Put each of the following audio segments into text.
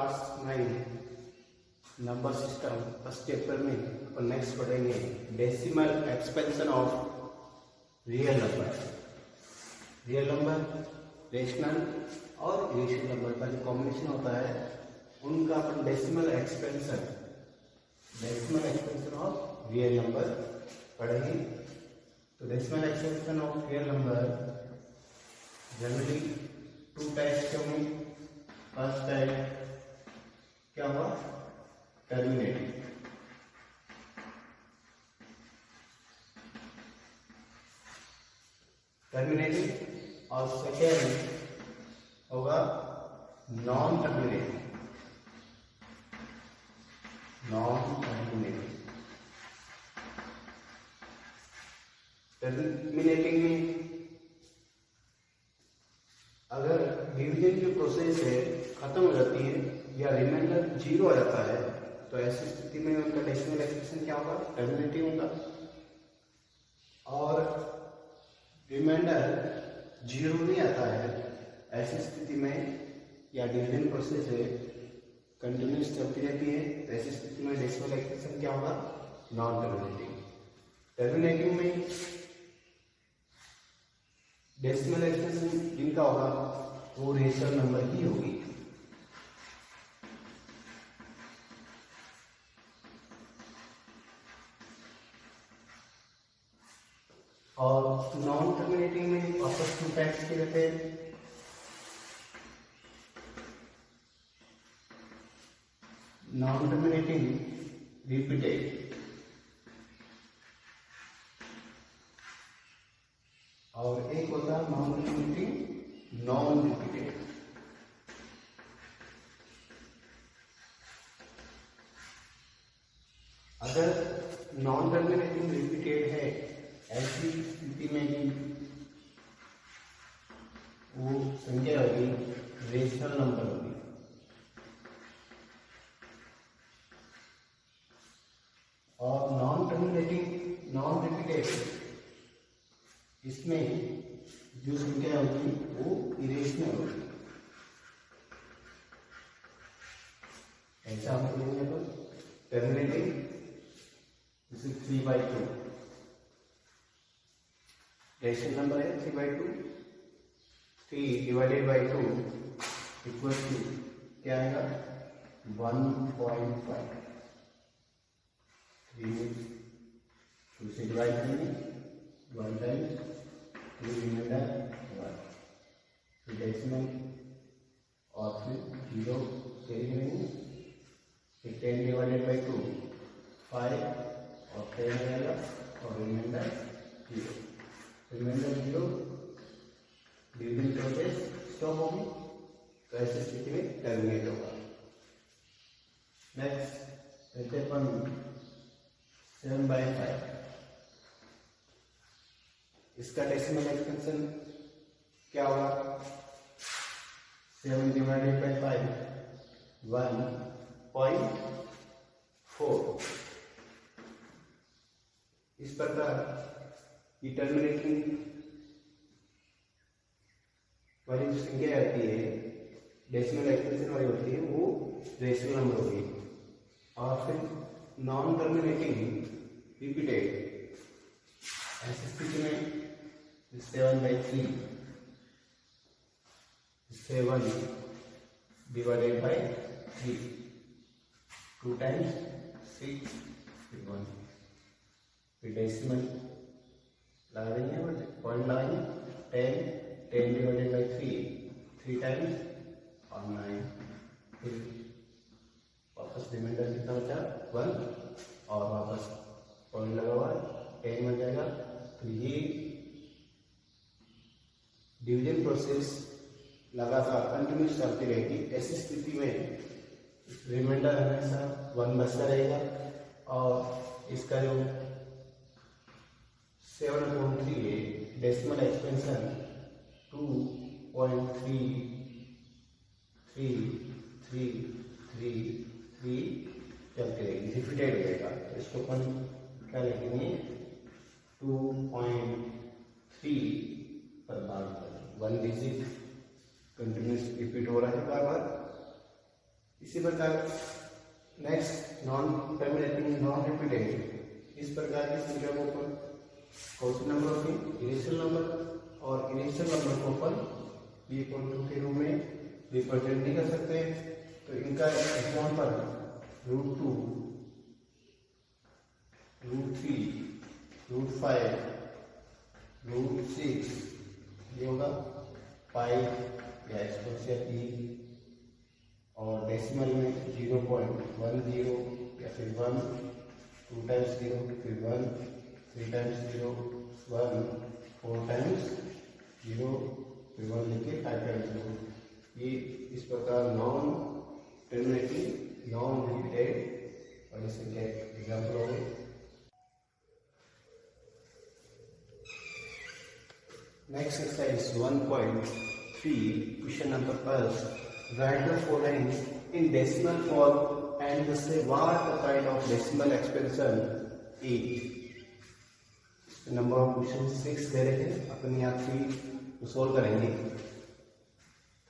Class 9 number system first chapter में अपन next पढ़ेंगे decimal expansion of real number. Real number, rational और irrational number का जो कॉम्बिनेशन होता है उनका अपन decimal expansion of real number पढ़ेंगे। तो decimal expansion of real number generally 2 types के होंगे। फर्स्ट टाइप क्या हुआ, टर्मिनेटिंग। और सेकेंड होगा नॉन टर्मिनेटिंग। टर्मिनेटिंग में अगर डिवीजन की प्रोसेस है खत्म हो जाती है या रिमाइंडर 0 आ जाता है तो ऐसी स्थिति में उनका डेसिमल एक्सप्रेशन क्या होगा, टर्मिनेटिंग होगा। और रिमाइंडर 0 नहीं आता है ऐसी स्थिति में या डिवीजन प्रोसेस है कंटिन्यूस चलती रहती है तो ऐसी स्थिति में डेसिमल एक्सप्रेशन क्या होगा, नॉन टर्मिनेटिंग। टर्मिनेटिंग में डेसिमल एक्सप्रेशन जिनका होगा वो रेशनल नंबर की होगी। और नॉन टर्मिनेटिंग में वापस 2 टाइप्स के रहते हैं। नॉन टर्मिनेटिंग रिपीटेड और एक होता है नॉन टर्मिनेटिंग नॉन रिपीटेड। अगर नॉन टर्मिनेटिंग रिपीटेड है ऐसी स्थिति में भी वो संख्या होगी रेशनल नंबर होगी। और नॉन टर्मिनेटिंग नॉन रिपीटेड इसमें जो संख्या होगी वो इरेशनल होगी। ऐसा हम करेंगे तो टर्मिनेटिंग 3/2 रेशनल नंबर है 3/2, 3 डिवाइडेड बाई 2 इक्वल टू क्या आएगा 1.5। 3 से डिवाइड करेंगे 1 टाइम्स 3 रिमाइंडर 1 फिर डेसिमल और फिर 0 कैरी करेंगे फिर 10 डिवाइडेड बाई 2 5 और 10 रहेगा और reminder 0। Reminder 0 division process stop होगी तो ऐसी स्थिति में टर्मिनेट होगा। नेक्स्ट लेते अपन 7/5। इसका डेसिमल एक्सपेंशन क्या होगा, 7 डिवाइडेड बाई 5 1.4। इस प्रकार ये टर्मिनेटिंग वाली जो संख्या आती है डेसिमल एक्सप्रेशन वाली होती है वो रेशनल नंबर होगी। और फिर नॉन टर्मिनेटिंग रिपीटेड ऐसी स्थिति में 7/3 7 डिवाइडेड बाई 3 2 टाइम्स 6 फिर 1 फिर डेसिमल लगा देंगे पॉइंट लगाएंगे 10 डिवाइडेड बाई 3 टाइम्स और 9 फिर वापस रिमाइंडर कितना बचा 1 और वापस पॉइंट लगा हुआ 10 बन जाएगा। तो ये डिवीजन प्रोसेस लगातार कंटिन्यूस चलती रहेगी। ऐसी स्थिति में रिमाइंडर हमेशा 1 बचता रहेगा और इसका जो 7/3 है डेसिमल एक्सपेंशन 2.33333 चलती रहेगी, रिपीटेड हो जाएगा। तो इसको अपन क्या लिखेंगे 2.3 पर भाग 1 डिजिट कंटिन्यूस रिपीट हो रहा है बार बार इसी प्रकार next non terminating non repeated, इस प्रकार की संख्या को अपन कौन से नंबर होती है, इनिशियल नंबर, और इनिशियल नंबर को अपन b = के रूप में रिप्रेजेंट नहीं कर सकते। तो इनका एग्जाम्पल √2, √3, √5, √6 ये होगा पाई या एक्सपोनेंशियल e, और डेसिमल में 0.10 या फिर 1, 2 टाइम्स 0 फिर 1, 3 टाइम्स 0 1, 4 टाइम्स 0 फिर 1 लिखे 5 टाइम्स 0। ये इस प्रकार नॉन टर्मिनेटिंग नॉन रिपीटेड और इसके क्या एग्जाम्पल हो गए। Next exercise 1.3 question number first, write the following in decimal form and say what kind of decimal expression is। Number of question 6 दे रहे थे, अपन यहाँ 3 सोल्व करेंगे।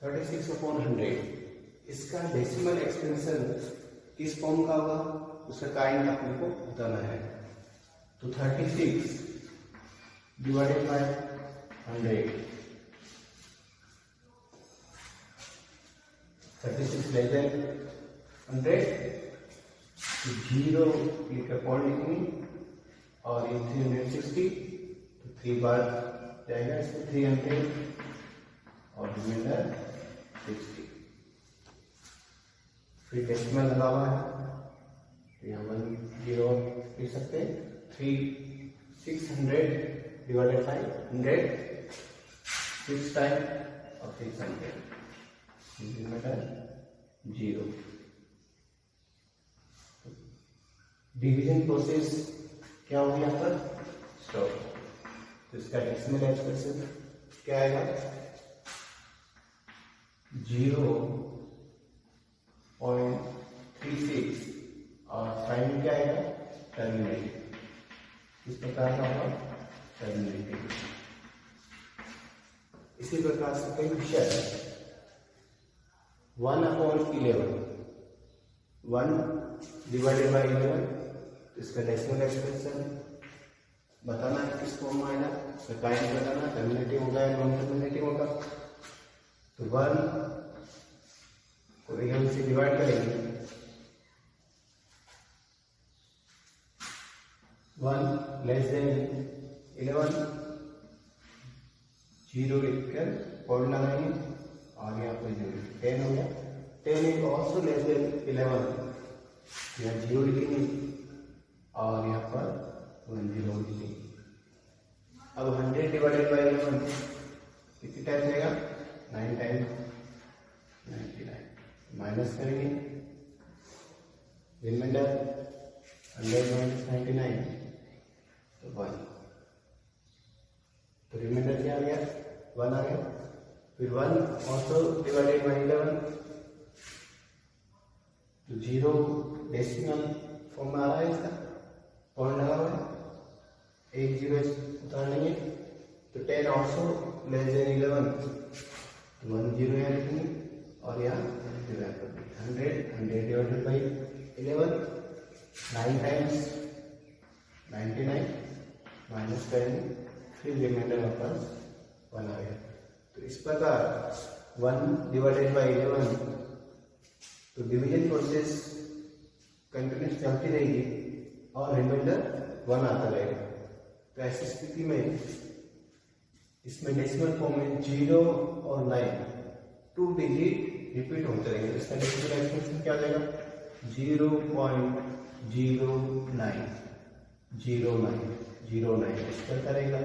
36/100 इसका डेसिमल एक्सपेंशन किस फॉर्म का होगा, उसका काइंड अपने को बताना है। तो 36 डिवाइडेड बाय 100, 36 लेस देन 100, 0 लिखकर पॉइंट लिखेंगे, और ये 360 तो 3 बार जाएगा इसमें 300 और रिमाइंडर 60। फिर डेसिमल लगा हुआ है तो यहाँ 10 लिख सकते हैं। 600 डिवाइडेड बाय 100 6 टाइम और 600 0। डिवीजन प्रोसेस क्या होगी यहाँ पर, स्टॉप। तो इसका डेसिमल एक्सप्रेशन क्या आएगा, 0.36 और साइन क्या आएगा, टर्मिनेटिव। इस प्रकार का होगा टर्मिनेटिव। इसी प्रकार से कई विषय 1/11 1 डिवाइडेड बाई 11, इसका डेसिमल एक्सप्रेशन बताना है किस फॉर्म में आएगा, इसका काइंड बताना, टर्मिनेटिव होगा या नॉन टर्मिनेटिव होगा। तो 1 को 11 से डिवाइड करेंगे, 1 लेस देन 11, 0 लिखकर पॉइंट लगाएंगे और यहाँ पर 0 10 हो गया। 10 इज ऑल्सो लेस देन 11, यहाँ 0 लिखेंगे और यहाँ पर 1 0 लिखेंगे। अब 100 डिवाइडेड बाई 11 कितनी टाइम जाएगा, 9 टाइम 99, माइनस करेंगे, रिमाइंडर 100 - 99 तो 1, तो रिमाइंडर क्या आ गया, 1 आ गया। फिर 1 ऑल्सो डिवाइडेड बाई 11 तो 0 डेसिमल फॉर्म में आ रहा है, इसका पॉइंट लगा हुआ है, 1 0 उतार लेंगे। तो 10 ऑल्सो लेस देन 11 तो 1 0 यहाँ लिखेंगे और यहाँ 100 डिवाइडेड बाई 11 9 टाइम्स 99 माइनस करेंगे, फिर रिमाइंडर वापस 1 आ गया। तो इस प्रकार 1 डिवाइडेड बाई 11 तो डिवीजन प्रोसेस कंटिन्यूस चलती रहेगी और रिमाइंडर 1 आता रहेगा। तो ऐसी स्थिति में इसमें डेसिमल फॉर्म में 0 और 9 2 डिजिट रिपीट होते रहेंगे। इसका डेसिमल एक्सप्रेशन क्या आ जाएगा, 0.0909 इस पर करेगा,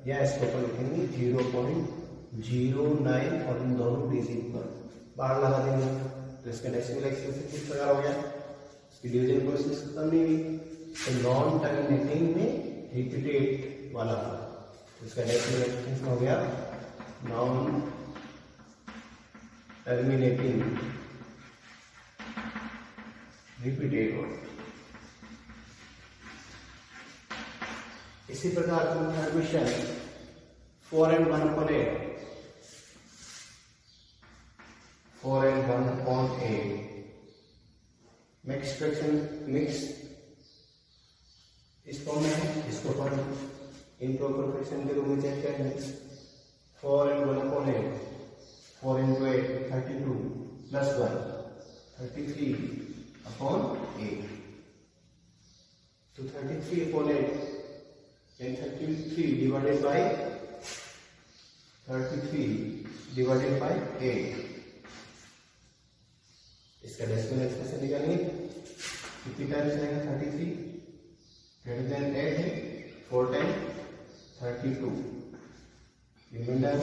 या इसको अपन लिखेंगे 0.09 और इन दोनों डिजिट पर बाहर लगा देंगे। तो इसका डेसिमल एक्सप्रेशन किस प्रकार हो गया, इसकी डिवीजन प्रोसेस खत्म नहीं हुई तो नॉन टर्मिनेटिंग में रिपीटेड वाला था। तो इसका डेसिमल एक्सप्रेशन हो गया नॉन टर्मिनेटिंग रिपीटेड वर्ड। इसी प्रकार question 4 and 1/8 4 and 1/8 mix fraction mix इस फॉर्म में है, इसको अपन इम्प्रॉपर फ्रैक्शन के रूप में चेक करेंगे। 4 and 1/8, 4 into 8 32 plus 1 33/8. तो 33/8 and 33 divided by 8, इसका डेसिमल एक्सप्रेशन निकालेंगे। कितनी टाइम्स रहेगा 33 ग्रेटर देन 8 है, 4 टाइम 32, रिमाइंडर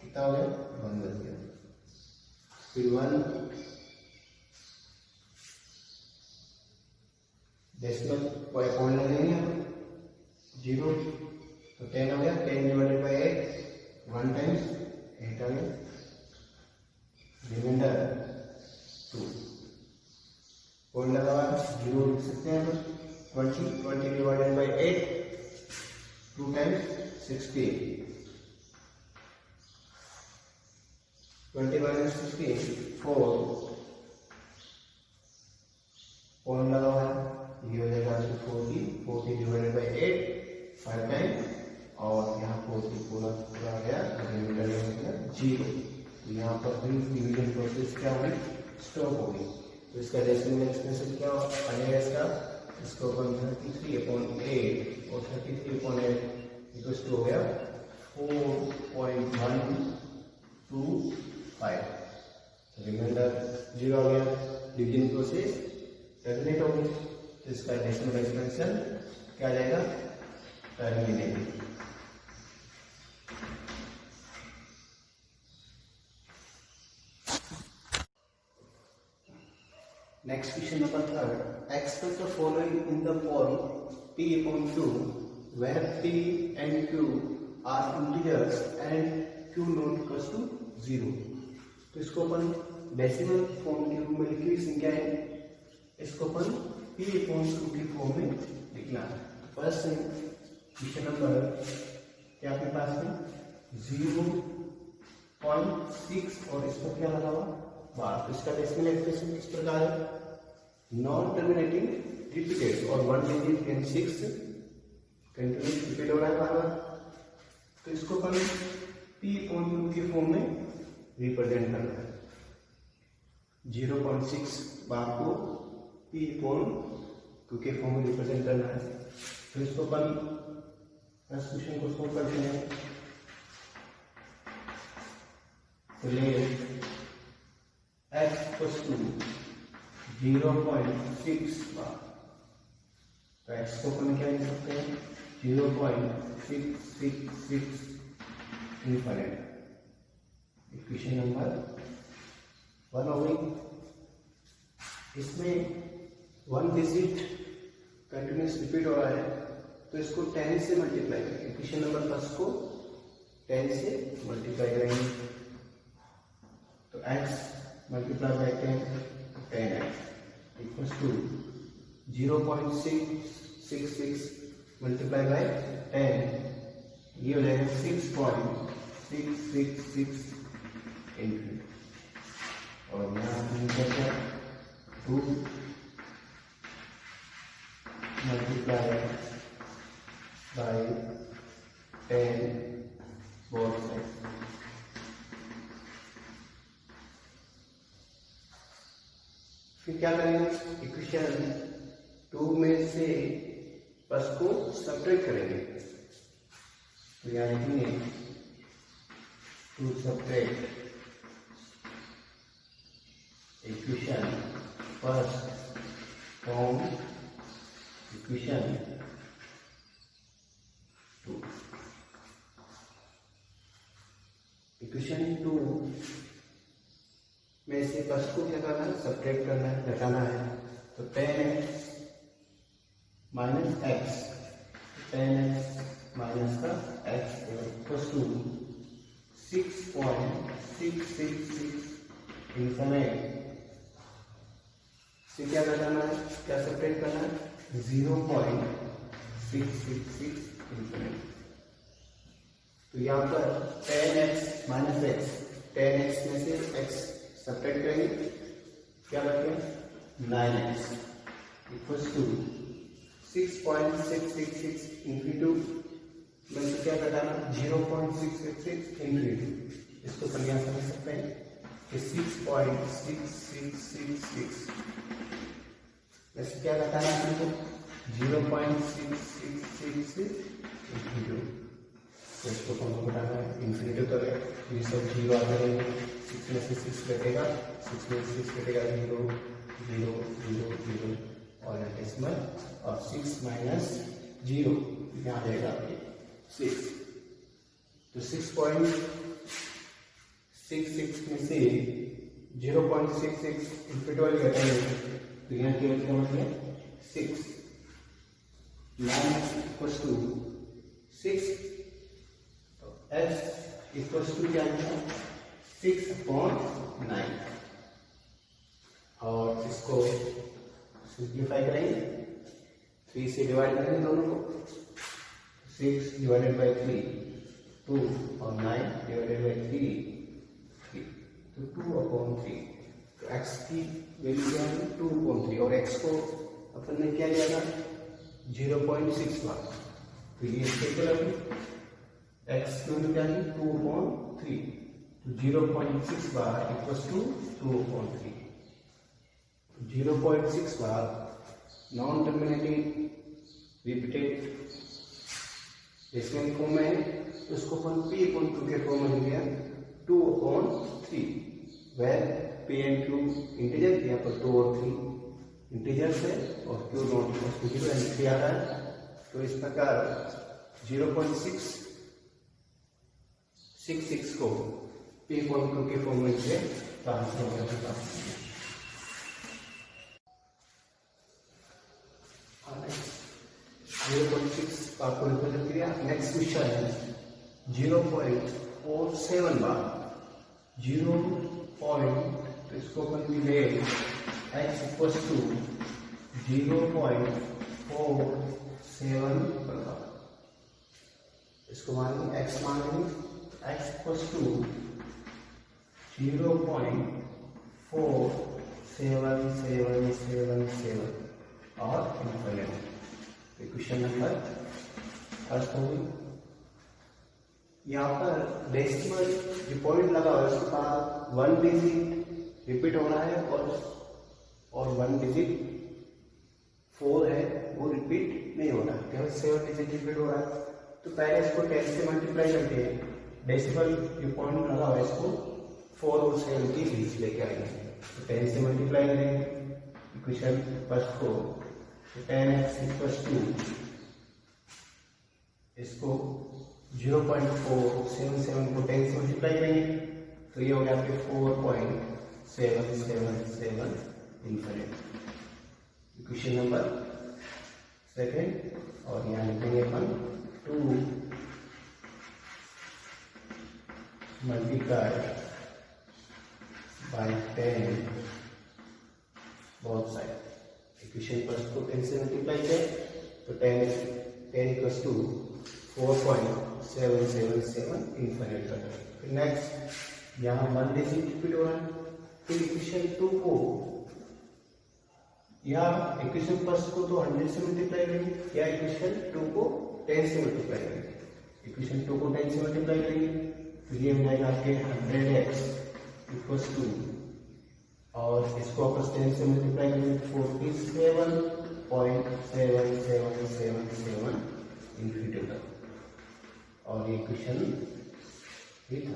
कितना हो गया 1 बच गया। फिर 1 डेसिमल पॉइंट लगेंगे 0, तो 10 हो गया। 10 डिवाइडेड बाई 8 1 टाइम्स 8 आ गया, रिमाइंडर 2 पॉइंट लगा हुआ 0 लिख सकते हैं। 20 divided by 8 2 times 16, 20 minus 16 4 point लगा हुआ है, ये हो जाएगा 40 डिवाइडेड बाई 8 5 टाइम, और यहाँ 40 पूरा आ गया, रिमाइंडर 0। तो यहाँ पर डिवीजन प्रोसेस क्या होगी, स्टॉप होगी। तो इसका डेसिमल एक्सप्रेशन क्या बनेगा इसको अपन 33/8 और 33/8 इक्वल्स टू हो गया 4.125, रिमाइंडर 0 आ गया। डिवीजन प्रोसेस टर्मिनेट होगी, तो इसका डेसिमल एक्सप्रेशन क्या आ जाएगा, terminate. Next question number 3. Express the following in the form P/Q, where P and Q are integers and Q not equals to 0. तो इसको अपन डेसिमल फॉर्म के रूप में लिखी संख्या है, इसको अपन P/Q की फॉर्म में लिखना है। फर्स्ट क्वेश्चन नंबर क्या आपके पास है 0.6 और इसको क्या लगा हुआ बार। तो इसका डेसिमल एक्सप्रेशन किस प्रकार है, नॉन टर्मिनेटिंग रिपीटेड और 1 डिजिट एंड 6 कंटिन्यूस रिपीट हो रहा है बार बार। तो इसको अपन P/Q की फॉर्म में रिप्रेजेंट करना है। 0.6 बार को P/Q के फॉर्म में रिप्रेजेंट करना है। तो इसको अपन फर्स्ट क्वेश्चन को सॉल्व करते हैं। तो ले x equals to 0.6 बार, तो x को अपन क्या लिख सकते हैं 0.666 इनफिनिट। इक्वेशन नंबर 1 हो गई। इसमें 1 डिजिट कंटिन्यूस रिपीट हो रहा है, तो इसको 10 से मल्टीप्लाई करेंगे। इक्वेशन नंबर फर्स्ट को 10 से मल्टीप्लाई करेंगे, तो x multiply by 10x equals to 0.666 multiply by 10, ये हो जाएगा 6.666 इनफिनिट। और यहाँ क्या 2 मल्टीप्लाई बाई 10 बोथ साइड। फिर क्या करेंगे, इक्वेशन 2 में से बस को सब्ट्रैक्ट करेंगे। तो यहाँ लिखेंगे to subtract equation first from equation 2। Equation 2 में से बस को क्या करना है, सब्ट्रैक्ट करना है, घटाना है। तो 10x minus x, 10x minus का x इक्वल्स टू 6.666 इनफिनिट से क्या घटाना है, क्या सब्ट्रैक्ट करना है 0.666 इनफिनिट। तो यहाँ पर 10x माइनस एक्स, 10x में से x सब्ट्रैक्ट करेंगे, क्या बचेगा 9x इक्वल्स टू 6.666 इंटू में से क्या घटाना 0.666 इंटू इसको यहाँ समझ सकते हैं कि 6.6666 में से क्या घटाना है हमको 0.666 इंटू तो इसको कौन घटाना है इंफिनिटी करें ये सब जीरो आ जाएंगे 6 में से 6 कटेगा 6 में से 6 कटेगा 0 0 0 0 और डेसिमल और 6 माइनस 0 यहाँ आ जाएगा आपके 6 तो 6.66 में से 0.66 इंफिनिटी वाली घटाएंगे तो यहाँ केवल क्या बच गया 6 9 equals to 6 x equals to क्या है 6/9 और इसको सिंप्लीफाई करेंगे 3 से डिवाइड करेंगे दोनों को 6 डिवाइडेड बाई 3 2 और 9 डिवाइडेड बाई 3 तो 2/3 तो x की वैल्यू क्या है 2/3 और x को अपन ने क्या लिया था 0.6 बार तो ये स्केलर x की वैल्यू क्या है 2/3 तो 0.6 bar equals to 2/3 0.6 bar non terminating repeated decimal form में है तो उसको अपन p/2 के फॉर्म में लिया 2/3 where p and q integer यहाँ पर 2 और 3 इंटीजर्स है और q not equal to 0 and 3 आ रहा है तो इस प्रकार 0.666 को p/2 के फॉर्म में से ट्रांसफर कर सकता हूँ 0.6 आपको रिप्रेजेंट किया नेक्स्ट क्वेश्चन है 0.47 बार 0. तो इसको अपन ले x इक्वल्स टू 0.47 बार इसको मानेंगे x मानेंगे x इक्वल्स टू 0.4777 और इनफिनिट इक्वेशन नंबर फर्स्ट होगी यहाँ पर डेसिमल जो पॉइंट लगा हुआ है उसके पास 1 डिजिट रिपीट हो रहा है और 1 डिजिट 4 है वो रिपीट नहीं हो रहा है केवल 7 डिजिट रिपीट हो रहा है तो पहले इसको 10 से मल्टीप्लाई करके डेसिमल जो पॉइंट लगा हुआ है इसको 4 और 7 के बीच लेके आएंगे तो 10 से मल्टीप्लाई करेंगे इक्वेशन फर्स्ट को 10x इक्वल्स टू इसको 0.477 को 10 से मल्टीप्लाई करेंगे तो ये हो गया आपके 4.777 इनफिनिट इक्वेशन नंबर सेकेंड और यहाँ लिखेंगे अपन 2 multiply by 10 both side equation first को 10 से मल्टीप्लाई करें तो 10 इक्वल्स टू 4.777 इनफिनिट कर फिर नेक्स्ट यहाँ 1 डिजिट रिपीट हो रहा है फिर इक्वेशन 2 को या इक्वेशन फर्स्ट को तो 100 से मल्टीप्लाई करेंगे या इक्वेशन 2 को 10 से मल्टीप्लाई करेंगे इक्वेशन 2 को 10 से मल्टीप्लाई करेंगे तो ये हो जाएगा आपके 100x इक्वल्स टू और इसको आपस 10 से मल्टीप्लाई करेंगे 47.7777 इनफिनिटी तक और ये क्वेश्चन ठीक है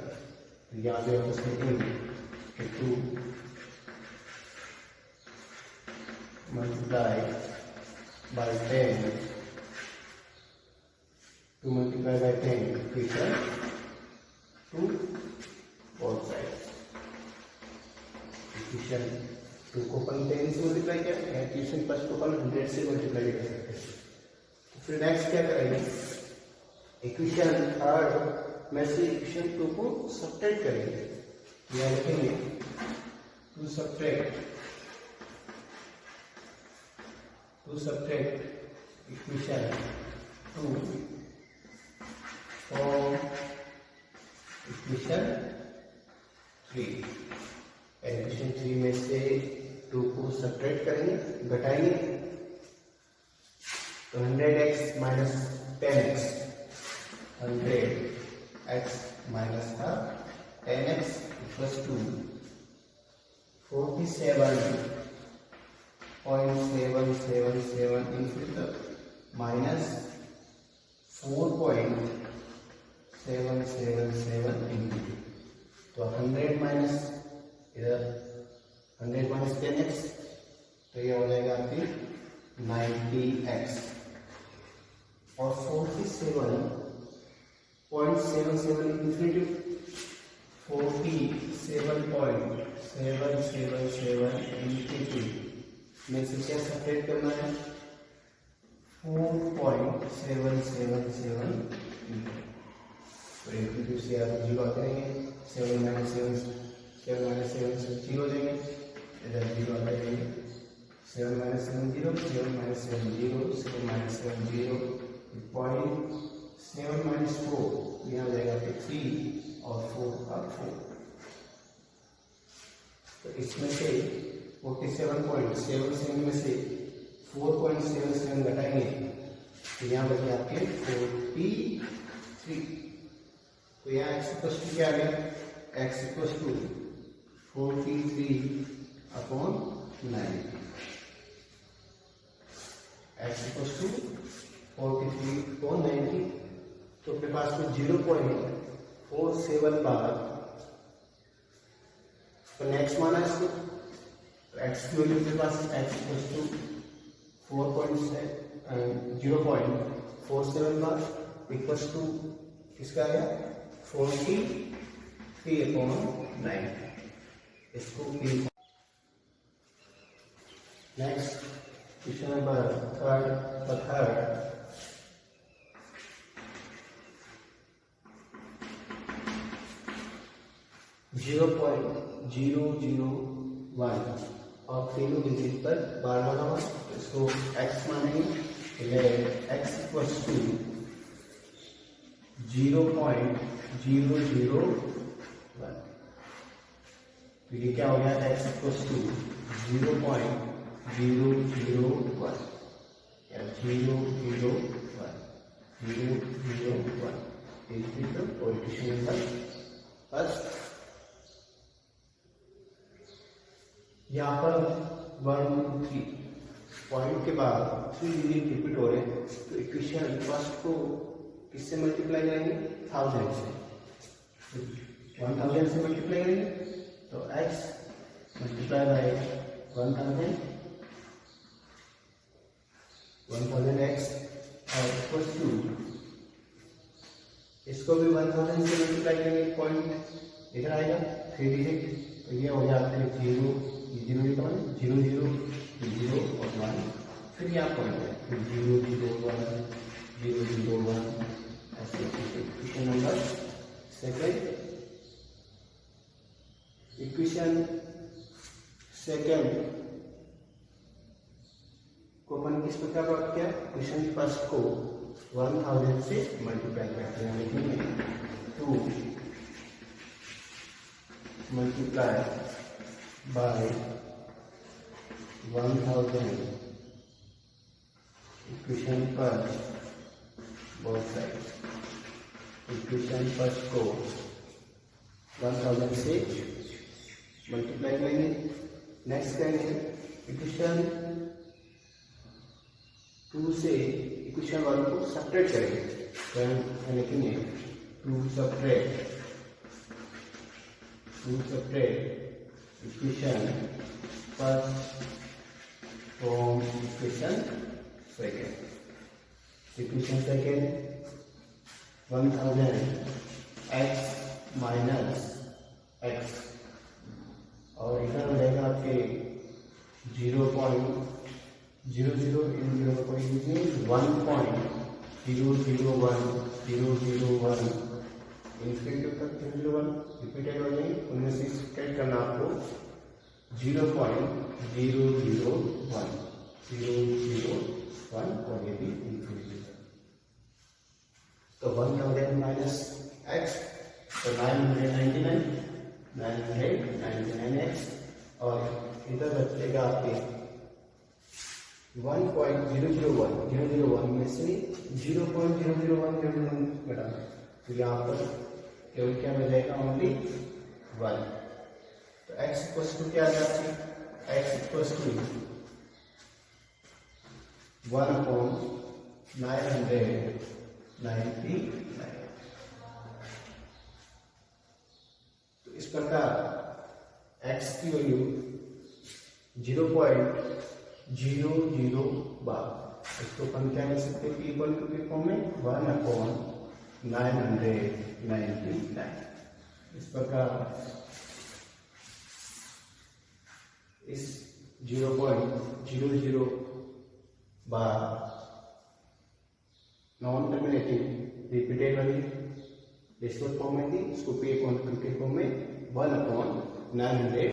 तो यहाँ पे आपस लिखेंगे कि 2 multiply by 10 2 multiply by 10 equation 2 both sides equation 2 को अपन 10 से मल्टीप्लाई किया इक्वेशन फर्स्ट को अपन 100 से मल्टीप्लाई कर सकते हैं फिर नेक्स्ट क्या करेंगे इक्वेशन थर्ड में से इक्वेशन 2 को सब्ट्रैक्ट करेंगे या लिखेंगे to subtract equation 2 from equation 3 equation 3 में से 2 को सब्ट्रैक्ट करेंगे, घटाएंगे, तो 100x minus 10x, 100x minus का 10x equals to 47.777 into minus 4.777 into, तो 100 माइनस इधर 100 माइनस 10x, तो ये हो जाएगा आपकी 90x, और 47.77 इंफिनिटी 47.777 इंफिनिटी में से क्या सेपरेट करना है, 4.777 तो इंफिनिटी से आप जीरो करेंगे, 7 माइनस 7 से 0 हो जाएंगे, इधर जीरो आ जाएंगे, 7 माइनस 7 0, 7 माइनस 7 0, 7 माइनस 7 0, 7 माइनस 4 यहाँ हो जाएगा 3 और 4 का 4, तो इसमें से 47.77 में से 4.77 घटाएंगे, तो यहाँ बचे आपके 43, तो यहाँ x इक्वल टू क्या आ गया, x equal to 43/9, x equal to 43/90, तो अपने पास में 0.47 बार, तो नेक्स्ट माना इसको, तो x की वैल्यू अपने पास x equal to 0.47 bar equal to किसका आया 43/9, इसको नेक्स्ट क्वेश्चन नंबर थर्ड, 0.001 और तीनों डिजिट पर बार लगा हुआ, इसको x मानेंगे, x इक्वल्स टू 0.001, तो ये क्या हो गया, x इक्वल्स टू 0.001 या 001 is the coefficient number first. यहाँ पर 1 2 3 पॉइंट के बाद 3 डिजिट रिपीट हो रहे हैं, तो इक्वेशन फर्स्ट को किससे मल्टीप्लाई करेंगे, 1000 से, 1000 से मल्टीप्लाई करेंगे, तो x मल्टीप्लाई बाय 1000x और इक्वल टू, इसको भी 1000 से मल्टीप्लाई करेंगे, पॉइंट इधर आएगा 3 डिजिट, तो ये हो जाता है 0 0 0 0 0 और 1, फिर यहाँ पॉइंट है, फिर 0 0 1 0 0 1, ऐसे equation number second. Equation second को अपन किस प्रकार प्राप्त किया, इक्वेशन फर्स्ट को 1000 से मल्टीप्लाई करते हैं, लिखेंगे 2 multiply by 1000 equation first both side, equation first को 1000 से मल्टीप्लाई करेंगे, नेक्स्ट करेंगे इक्वेशन 2 से इक्वेशन 1 को सब्ट्रैक्ट करेंगे, तो लिखेंगे 2 subtract equation first from equation second, equation second 1000 x minus x और इधर हो जाएगा आपके 0.00 इन 1.001001 इंफिनिटी तक 001 रिपीटेड हो जाएंगे, उनमें से सब्ट्रैक्ट करना आपको 0.001 और ये भी इंफिनिटी तक, तो 1000 माइनस x, तो 999x और इधर बचेगा आपके 1.001 में से 0.001 घटा, तो यहाँ पर केवल क्या मिल जाएगा, ओनली 1। तो x इक्वल टू क्या आ जाती है, x इक्वल टू 1/999। तो इस प्रकार x की वैल्यू 0.002, इसको अपन क्या लिख सकते हैं, इक्वल टू के फॉर्म में 1/999। इस प्रकार इस 0.00 बार नॉन टर्मिनेटिव रिपीटेड वाली डेसिमल फॉर्म में थी, इसको पे अपॉन टू के फॉर्म में 1/999